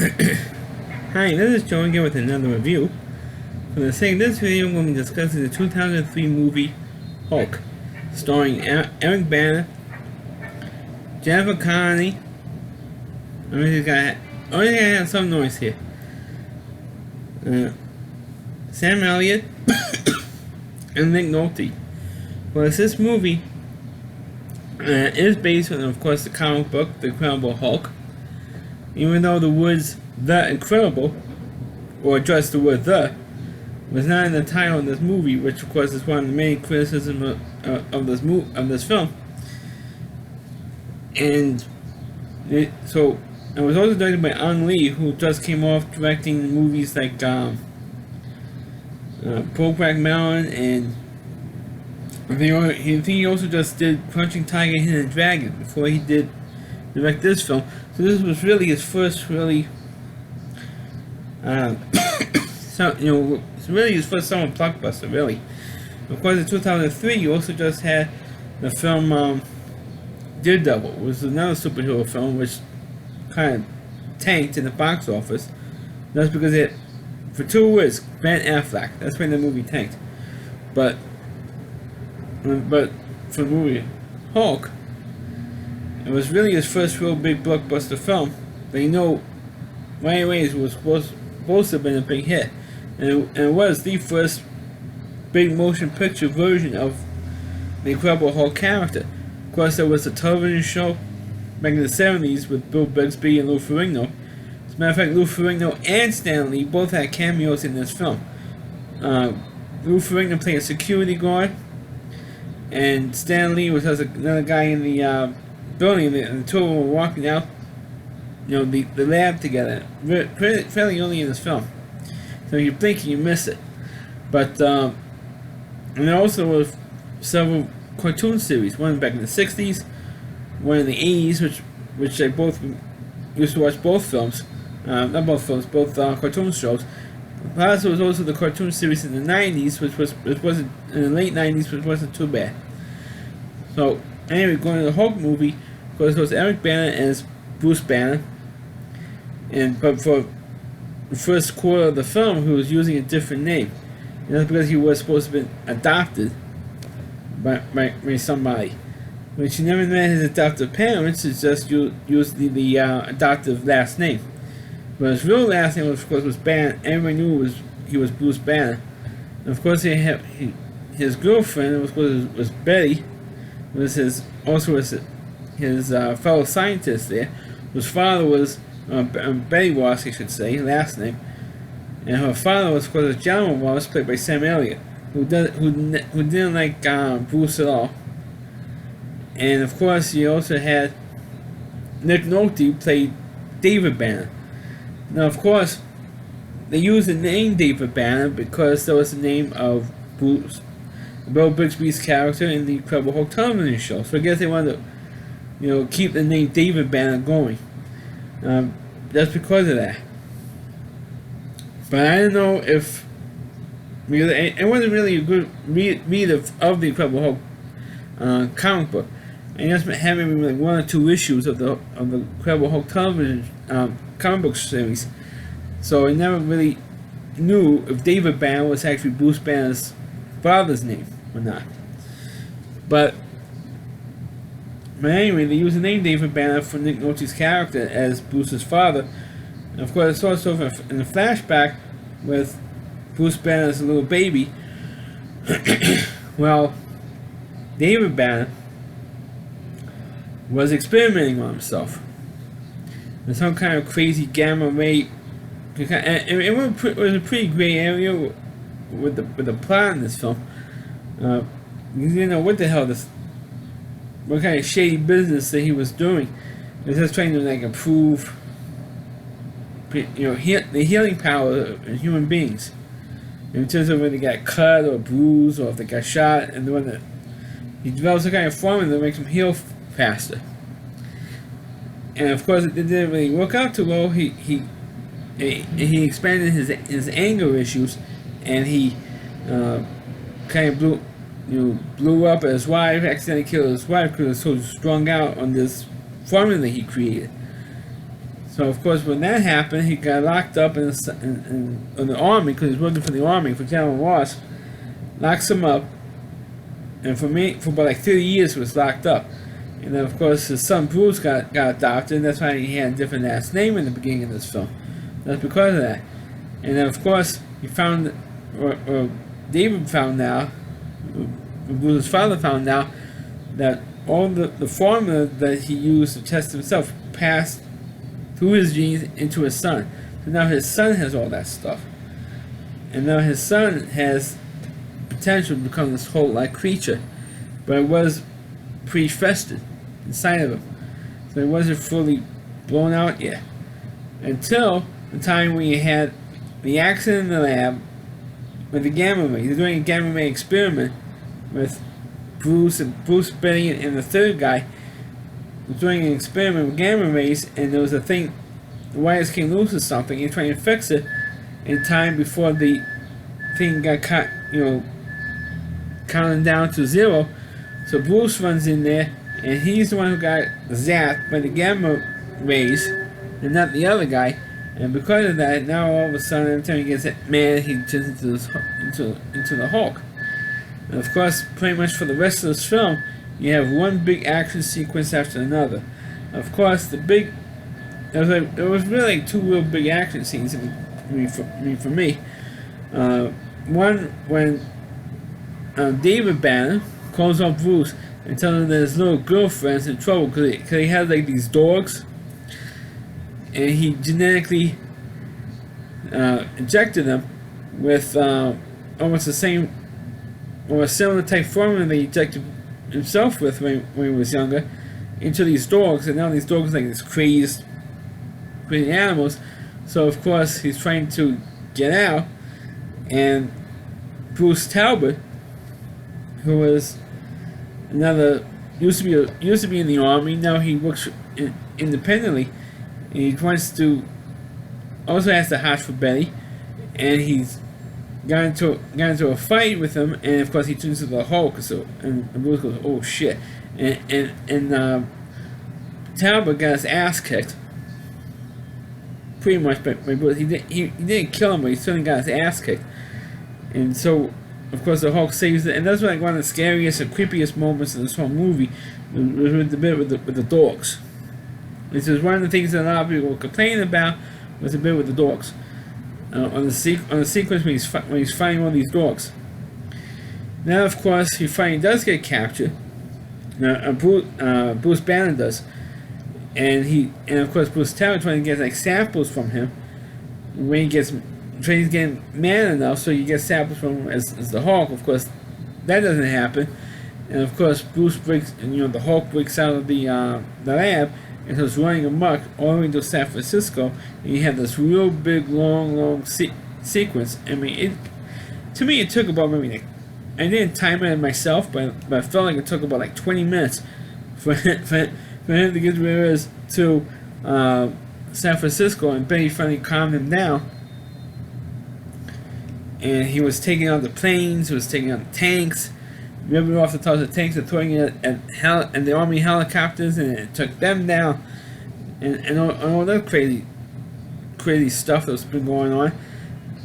Hi, this is Joe again with another review. For the sake of this video, we'll be discussing the 2003 movie Hulk, starring Eric Bana, Jennifer Connelly. I have some noise here. Sam Elliott and Nick Nolte. Well, this movie is based on, of course, the comic book, The Incredible Hulk. Even though the words "The Incredible," or just the word "the," was not in the title of this movie, which of course is one of the main criticisms of this film. And it was also directed by Ang Lee, who just came off directing movies like Brokeback Mountain, and he also just did Crouching Tiger, Hidden Dragon before he did direct this film. So this was really his first it's really his first summer blockbuster, really. Of course, in 2003, you also just had the film Daredevil, which was another superhero film, which kind of tanked in the box office. That's because for 2 words, Ben Affleck. That's when the movie tanked. But for the movie Hulk, it was really his first real big blockbuster film that right away was supposed to have been a big hit. And it was the first big motion picture version of the Incredible Hulk character. Of course, there was a television show back in the 70s with Bill Bixby and Lou Ferrigno. As a matter of fact, Lou Ferrigno and Stan Lee both had cameos in this film. Lou Ferrigno played a security guard, and Stan Lee was another guy in the building, and the two of them were walking out, the lab together, fairly early in this film. So you blink and you miss it. But and there also was several cartoon series, one back in the 60s, one in the 80s, which I both used to watch both films. Not both films, both cartoon shows. Plus, there was also the cartoon series in the 90s, which wasn't in the late 90s, which wasn't too bad. So anyway, going to the Hulk movie, of course, it was Eric Bana as Bruce Banner, but for the first quarter of the film, he was using a different name. And that's because he was supposed to have been adopted by somebody. When she never met his adoptive parents, it's just used the adoptive last name. But his real last name, of course, was Banner. Everyone knew he was Bruce Banner. And of course, his girlfriend, was Betty, was his fellow scientist there, whose father was Betty Ross, I should say, last name, and her father was, of course, John Ross, played by Sam Elliott, who didn't like Bruce at all. And of course, you also had Nick Nolte played David Banner. Now, of course, they used the name David Banner because that was the name of Bill Bixby's character in the Incredible Hulk television show. So I guess they wanted to, keep the name David Banner going. That's because of that. But I don't know if I wasn't really a good reader of the Incredible Hulk comic book. I just having like 1 or 2 issues of the Incredible Hulk television comic book series. So I never really knew if David Banner was actually Bruce Banner's father's name or not. But anyway, they used the name David Banner for Nick Nolte's character as Bruce's father. And of course, it's also in the flashback with Bruce Banner as a little baby. Well, David Banner was experimenting on himself in some kind of crazy gamma ray. It was a pretty gray area with the plot in this film. You didn't know what the hell what kind of shady business that he was doing. He was just trying to improve, the healing power of human beings. In terms of when they got cut or bruised or if they got shot, and he developed some kind of formula that makes them heal faster. And of course, it didn't really work out too well. He expanded his anger issues, and he kind of blew up his wife, accidentally killed his wife because he was so strung out on this formula he created. So of course, when that happened, he got locked up in the army because he was working for the army for General Ross. Locks him up, and for about like 30 years, he was locked up. And then of course, his son Bruce got adopted, and that's why he had a different last name in the beginning of this film. That's because of that. And then of course, he found, or David found out, Bruce's father found out that all the formula that he used to test himself passed through his genes into his son. So now his son has all that stuff. And now his son has potential to become this Hulk-like creature. But it was pre-festered inside of him. So it wasn't fully blown out yet. Until the time when you had the accident in the lab with the gamma ray. They're doing a gamma ray experiment with Bruce, Benny, and the third guy was doing an experiment with gamma rays, and there was a thing, the wires came loose or something, and trying to fix it in time before the thing got cut, counting down to 0. So Bruce runs in there, and he's the one who got zapped by the gamma rays, and not the other guy. And because of that, now all of a sudden, every time he gets mad, he turns into the Hulk. And of course, pretty much for the rest of this film, you have one big action sequence after another. Of course, there was really like two real big action scenes for me. One when David Banner calls up Bruce and tells him that his little girlfriend's in trouble because he has like these dogs, and he genetically injected them with almost the same or a similar type formula that he injected himself with when he was younger into these dogs, and now these dogs are like these crazy animals. So of course he's trying to get out, and Bruce Talbot, who was used to be in the army, now he works independently, and he also has the heart for Betty, and he's got into a fight with him, and of course he turns into the Hulk. So and Bruce goes, "Oh shit!" and Talbot got his ass kicked, pretty much by Bruce. He didn't kill him, but he certainly got his ass kicked. And so, of course, the Hulk saves it, and that's like one of the scariest and creepiest moments in this whole movie, with the bit with the dogs. This is one of the things that a lot of people were complaining about, was the bit with the dogs. On the sequence when he's fighting all these dogs. Now, of course, he finally does get captured. Bruce Banner does, and of course Bruce Talbot trying to get like samples from him. When he's getting mad enough, so you get samples from him as the Hulk. Of course, that doesn't happen, and of course Bruce the Hulk breaks out of the lab and was running amok all the way to San Francisco, and you have this real big, long sequence. I mean, to me, it took about maybe I didn't time it myself, but I felt like it took about like 20 minutes for him to get where he is to San Francisco, and Betty finally calmed him down. And he was taking out the planes, he was taking out the tanks, ripping off the tops of the tanks and throwing it at the army helicopters, and it took them down, and all that crazy stuff that's been going on.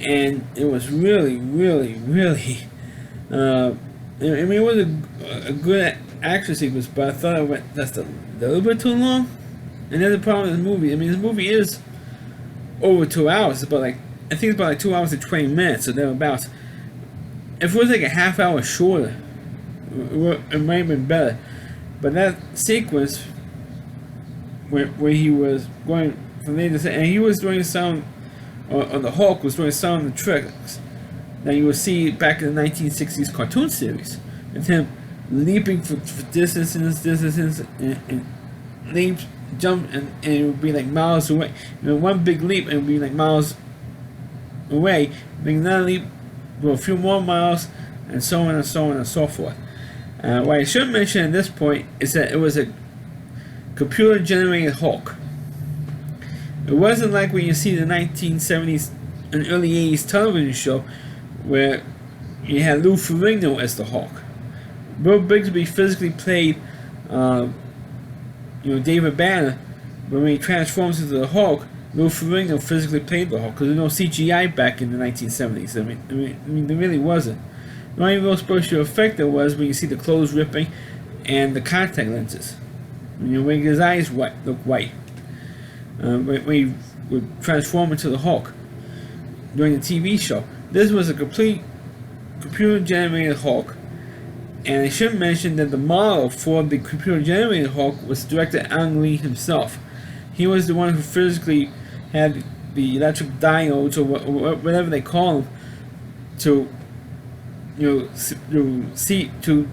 And it was really, really, really, I mean, it was a good action sequence, but I thought it went just a little bit too long. And that's the problem with the movie. I mean, this movie is over 2 hours, but I think it's about like 2 hours and 20 minutes, or thereabouts. If it was like a half hour shorter, it might have been better. But that sequence where he was going from there to say, and he was doing some, or the Hulk was doing some of the tricks that you would see back in the 1960s cartoon series, and him leaping for distances, and leaps, jump, and it would be like miles away. One big leap, and it would be like miles away, then another leap, go a few more miles, and so on and so on and so forth. What I should mention at this point is that it was a computer-generated Hulk. It wasn't like when you see the 1970s and early 80s television show where you had Lou Ferrigno as the Hulk. Bill Bixby physically played, David Banner, But when he transforms into the Hulk, Lou Ferrigno physically played the Hulk because there was no CGI back in the 1970s. I mean, there really wasn't. The only real special effect there was when you see the clothes ripping and the contact lenses. When you make his eyes look white. When he would transform into the Hulk during the TV show. This was a complete computer-generated Hulk. And I should mention that the model for the computer-generated Hulk was director Ang Lee himself. He was the one who physically had the electric diodes, or whatever they call them, to to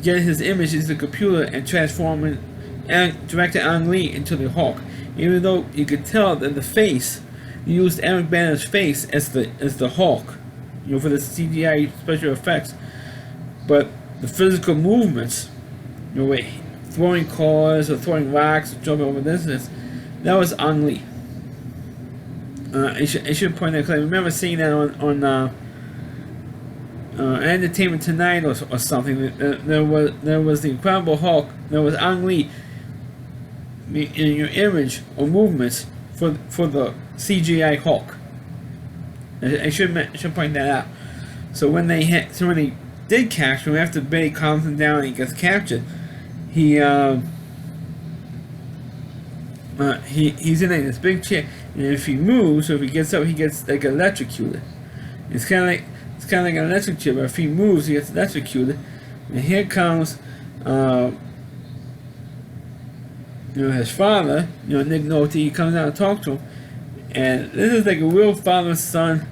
get his image into the computer and transform it, and director Ang Lee into the Hulk. Even though you could tell that the face, you used Eric Banner's face as the Hulk, for the CGI special effects, but the physical movements, with throwing cars or throwing rocks or jumping over distance, that was Ang Lee. I should point out, because I remember seeing that on Entertainment Tonight or something. There was the Incredible Hulk. There was Ang Lee in your image or movements for the CGI Hulk. I should point that out. So when they did capture him, after Billy calms him down and he gets captured, he's in this big chair, and if he moves or if he gets up, he gets like electrocuted. It's kind of like an electric chair, but if he moves, he gets electrocuted. And here comes his father, Nick Nolte. He comes out and talks to him, and this is like a real father-son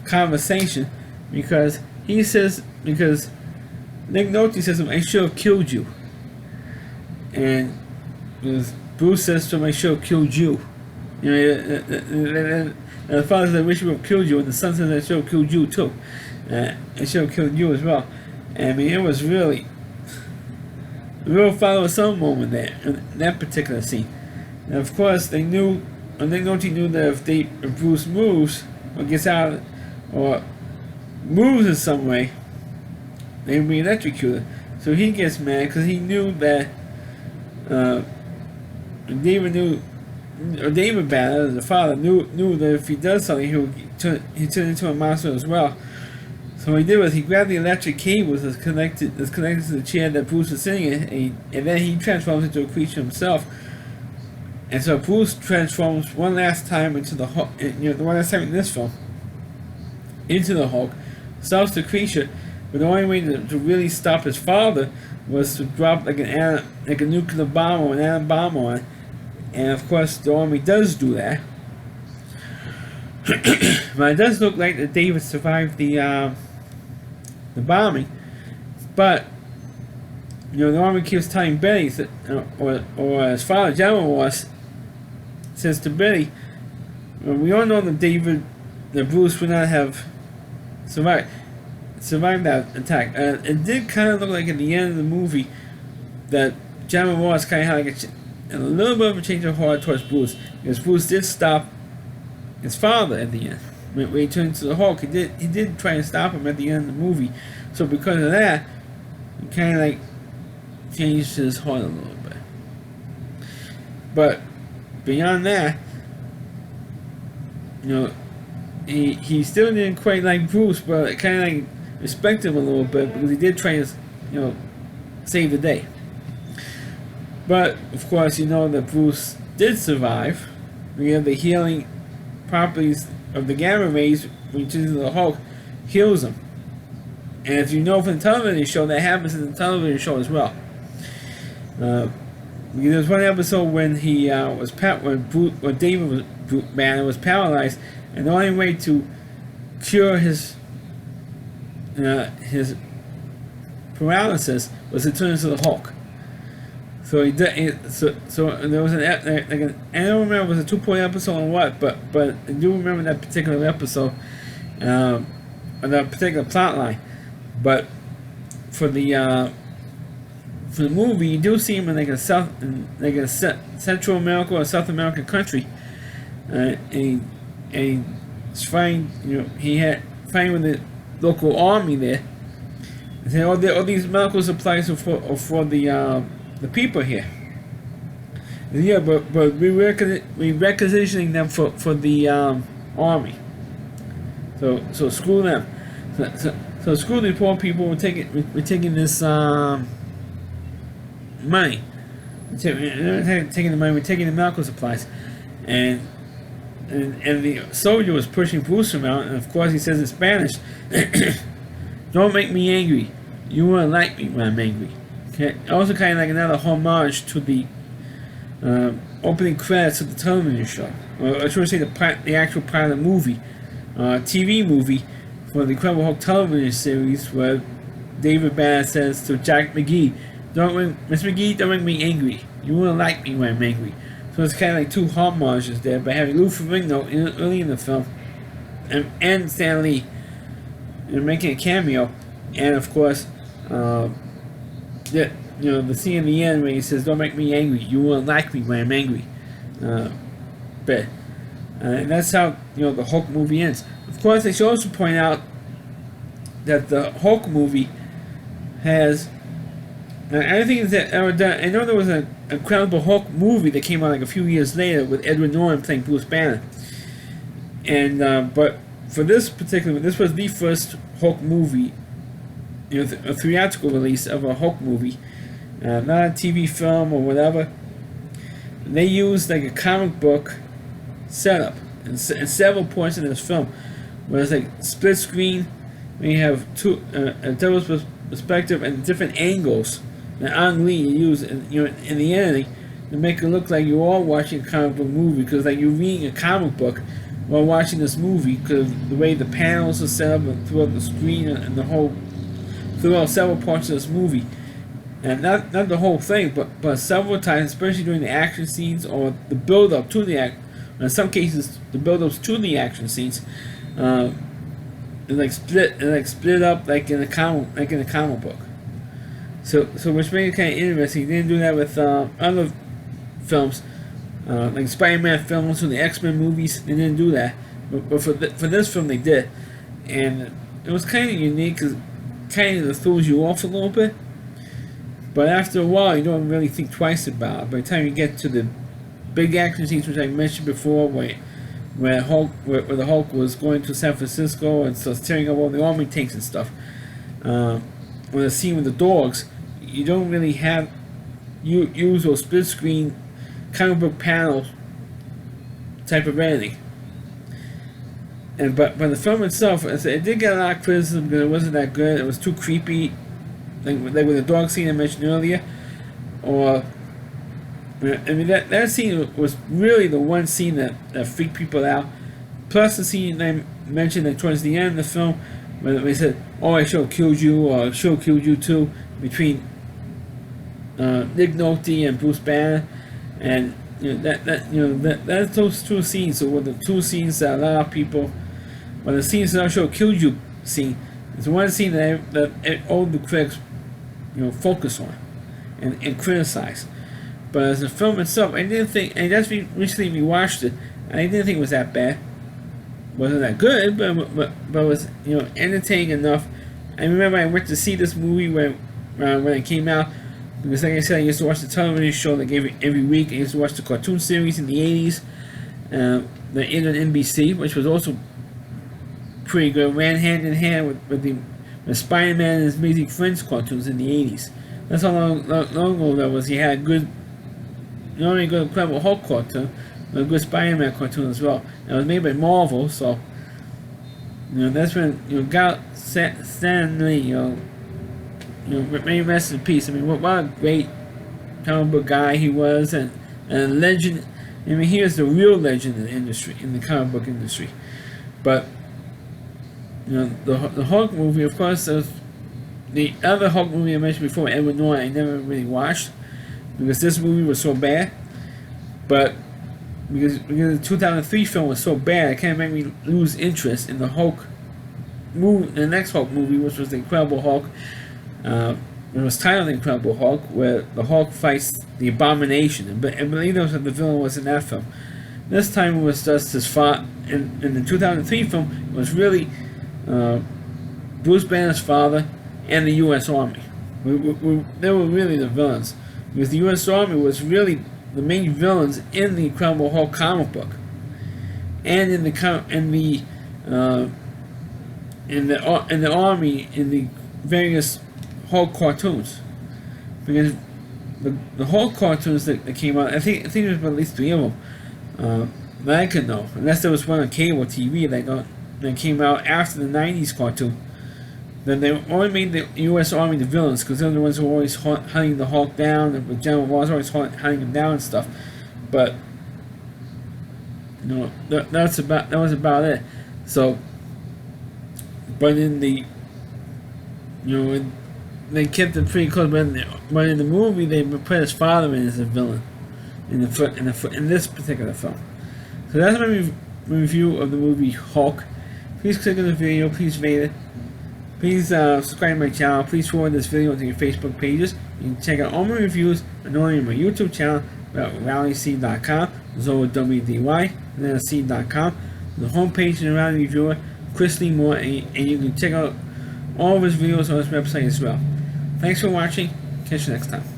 conversation, because Nick Nolte says to him, "I should have killed you," and Bruce says to him, "I should have killed you." And the father says, "I wish we would have killed you," and the son says, "I should have killed you too. I should have killed you as well." I mean, it was really a real father-son moment there in that particular scene. And of course, Nick Nolte knew that if Bruce moves or gets out or moves in some way, they would be electrocuted. So he gets mad because he knew that David Banner, the father, knew that if he does something, he turn into a monster as well. So what he did was he grabbed the electric cables that's connected to the chair that Bruce was sitting in, and then he transforms into a creature himself. And so Bruce transforms one last time into the Hulk, the one last time in this film, into the Hulk, stops the creature, but the only way to really stop his father was to drop like a nuclear bomb or an atom bomb on it. And of course, the army does do that. But it does look like that David survived the bombing. But the army keeps telling Billy, or his father, General Ross, says to Billy, "We all know that Bruce would not have survived that attack." It did kind of look like at the end of the movie that General Ross kind of had like a little bit of a change of heart towards Bruce, because Bruce did stop his father at the end. When he turned to the Hulk, he did try and stop him at the end of the movie. So because of that, he kind of like changed his heart a little bit. But beyond that, he still didn't quite like Bruce, but kind of like respect him a little bit, because he did try to save the day. But of course, that Bruce did survive. We have the healing properties of the gamma rays, which is the Hulk, heals him. And if you know from the television show, that happens in the television show as well. There's one episode when when David Banner was paralyzed, and the only way to cure his paralysis was to turn into the Hulk. So he did. So there was I don't remember if it was a 2-point episode or what, but I do remember that particular episode, or that particular plot line. But for the movie, you do see him in a Central America or South American country, and he's fighting. He had fighting with the local army there. And all these medical supplies are for the people here. Yeah, but we requisitioning them for the army. So screw them. So screw the poor people. We're taking this money. Taking the money. We're taking the medical supplies, and the soldier was pushing Bruce around, and of course he says in Spanish, "Don't make me angry. You won't like me when I'm angry." Okay. Also, kind of like another homage to the opening credits of the television show, or I should say the actual part of the movie, TV movie for the Incredible Hulk television series, where David Banner says to Jack McGee, Miss McGee, don't make me angry. You won't like me when I'm angry." So it's kind of like two homages there by having Lou Ferrigno early in the film, and Stan Lee making a cameo, and of course, the scene in the end where he says, "Don't make me angry. You won't like me when I'm angry." But and that's how the Hulk movie ends. Of course, they should also point out that the Hulk movie has. I think that I know there was an Incredible Hulk movie that came out like a few years later with Edward Norton playing Bruce Banner, and but for this particular, this was the first Hulk movie, a theatrical release of a Hulk movie, not a TV film or whatever. They used like a comic book setup in several points in this film, where it's like split screen, where you have a double perspective and different angles that Ang Lee used in the editing to make it look like you're all watching a comic book movie, because like you're reading a comic book while watching this movie, because the way the panels are set up throughout the screen and the whole throughout several parts of this movie, and not the whole thing, but several times, especially during the action scenes or the build up to the in some cases the build ups to the action scenes, it split up like in a comic book. So which made it kind of interesting. They didn't do that with other films, like Spider-Man films or the X-Men movies. They didn't do that, but for this film they did, and it was kind of unique because kind of throws you off a little bit. But after a while, you don't really think twice about it. By the time you get to the big action scenes, which I mentioned before, where the Hulk was going to San Francisco and starts tearing up all the army tanks and stuff, or the scene with the dogs, you don't really have use those split screen comic book panel type of editing. But the film itself, it did get a lot of criticism because it wasn't that good. It was too creepy, like with the dog scene I mentioned earlier, or I mean that scene was really the one scene that freaked people out. Plus the scene I mentioned that towards the end of the film, when they said, "Oh, I should have killed you," or "I should have killed you too," between Nick Nolte and Bruce Banner, and that's those two scenes. So with the two scenes that a lot of people, the scenes that I should have killed you scene, it's one scene that all the critics focus on and criticize. But as a film itself, I didn't think, and just recently we watched it, and I didn't think it was that bad. Wasn't that good, but it was entertaining enough. I remember I went to see this movie when it came out, because like I said, I used to watch the television show that gave it every week. I used to watch the cartoon series in the 80s, that aired on NBC, which was also pretty good. Ran hand in hand with Spider-Man and His Amazing Friends cartoons in the 80s. That's how long ago that was. He had a good, not only a good Incredible Hulk cartoon, but a good Spider-Man cartoon as well. And it was made by Marvel, so that's when Stan Lee, may rest in peace. I mean, what a great comic book guy he was, and a legend. I mean, he is the real legend in the industry, in the comic book industry. But the Hulk movie, of course, the other Hulk movie I mentioned before, Edward Norton, I never really watched because this movie was so bad. But because the 2003 film was so bad, it kind of made me lose interest in the Hulk movie, the next Hulk movie, which was the Incredible Hulk. It was titled The Incredible Hulk, where the Hulk fights the Abomination, and believe those that the villain was in that film. This time it was just his father. In the 2003 film, it was really Bruce Banner's father and the U.S. Army. They were really the villains, because the U.S. Army was really the main villains in the Incredible Hulk comic book, and in the army in the various Hulk cartoons, because the Hulk cartoons that came out, I think there's at least 3 of them that I could know, unless there was one on cable TV that came out after the '90s cartoon. Then they only made the U.S. Army the villains, because they're the ones who were always hunting the Hulk down, and General Ross always hunting him down and stuff. But that was about it. So, but in the they kept it pretty close. But in the movie, they put his father in as a villain in this particular film. So that's my review of the movie Hulk. Please click on the video. Please rate it. Please subscribe to my channel. Please forward this video to your Facebook pages. You can check out all my reviews not only on my YouTube channel, but at RowdyC.com, ZoWdy, and then C.com. The homepage of the Rowdy Reviewer, Chris Lee Moore, and you can check out all of his videos on his website as well. Thanks for watching. Catch you next time.